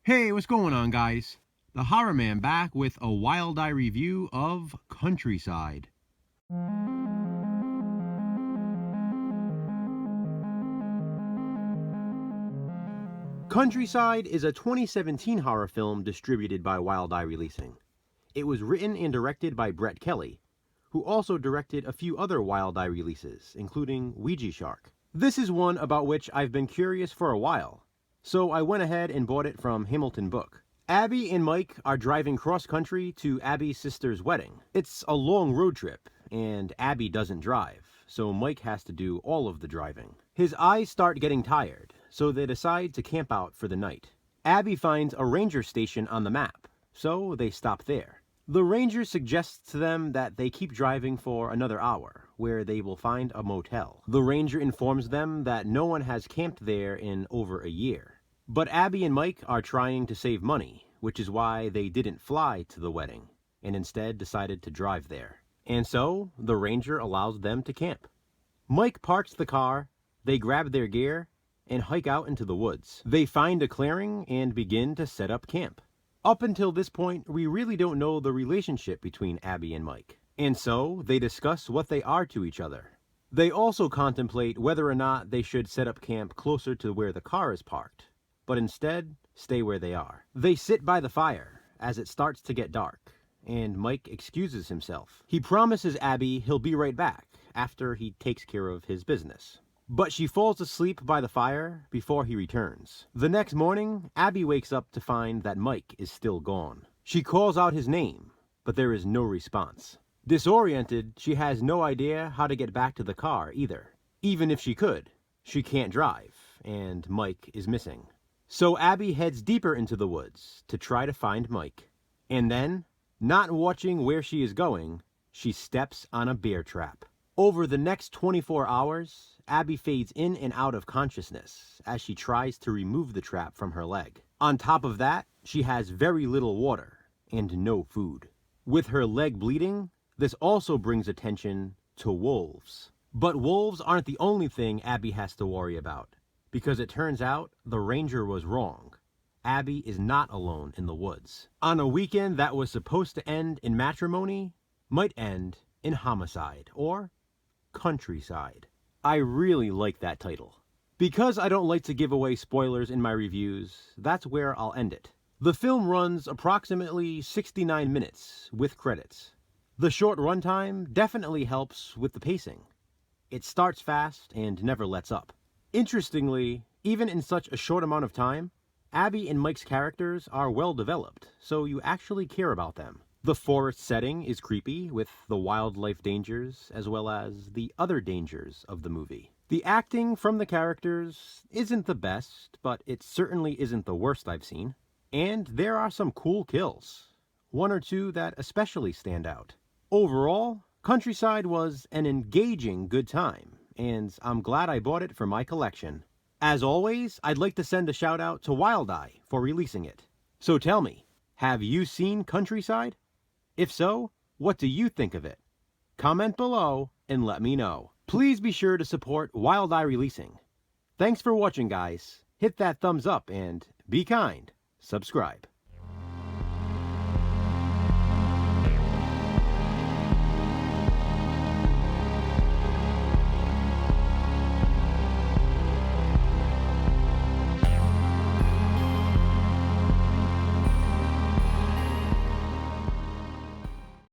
Hey, what's going on, guys? The Horror Man back with a Wild Eye review of Countryside. Countryside is a 2017 horror film distributed by Wild Eye Releasing. It was written and directed by Brett Kelly, who also directed a few other Wild Eye releases, including Ouija Shark. This is one about which I've been curious for a while, so I went ahead and bought it from Hamilton Book. Abby and Mike are driving cross-country to Abby's sister's wedding. It's a long road trip, and Abby doesn't drive, so Mike has to do all of the driving. His eyes start getting tired, so they decide to camp out for the night. Abby finds a ranger station on the map, so they stop there. The ranger suggests to them that they keep driving for another hour, where they will find a motel. The ranger informs them that no one has camped there in over a year. But Abby and Mike are trying to save money, which is why they didn't fly to the wedding, and instead decided to drive there. And so, the ranger allows them to camp. Mike parks the car, they grab their gear, and hike out into the woods. They find a clearing and begin to set up camp. Up until this point, we really don't know the relationship between Abby and Mike, and so they discuss what they are to each other. They also contemplate whether or not they should set up camp closer to where the car is parked, but instead stay where they are. They sit by the fire as it starts to get dark, and Mike excuses himself. He promises Abby he'll be right back after he takes care of his business. But she falls asleep by the fire before he returns. The next morning, Abby wakes up to find that Mike is still gone. She calls out his name, but there is no response. Disoriented, she has no idea how to get back to the car either. Even if she could, she can't drive, and Mike is missing. So Abby heads deeper into the woods to try to find Mike. And then, not watching where she is going, she steps on a bear trap. Over the next 24 hours, Abby fades in and out of consciousness as she tries to remove the trap from her leg. On top of that, she has very little water and no food. With her leg bleeding, this also brings attention to wolves. But wolves aren't the only thing Abby has to worry about, because it turns out the ranger was wrong. Abby is not alone in the woods. On a weekend that was supposed to end in matrimony, might end in homicide, or Countryside. I really like that title. Because I don't like to give away spoilers in my reviews, that's where I'll end it. The film runs approximately 69 minutes with credits. The short runtime definitely helps with the pacing. It starts fast and never lets up. Interestingly, even in such a short amount of time, Abby and Mike's characters are well developed, so you actually care about them. The forest setting is creepy, with the wildlife dangers as well as the other dangers of the movie. The acting from the characters isn't the best, but it certainly isn't the worst I've seen. And there are some cool kills, one or two that especially stand out. Overall, Countryside was an engaging good time, and I'm glad I bought it for my collection. As always, I'd like to send a shout out to Wild Eye for releasing it. So tell me, have you seen Countryside? If so, what do you think of it? Comment below and let me know. Please be sure to support Wild Eye Releasing. Thanks for watching, guys. Hit that thumbs up and be kind. Subscribe.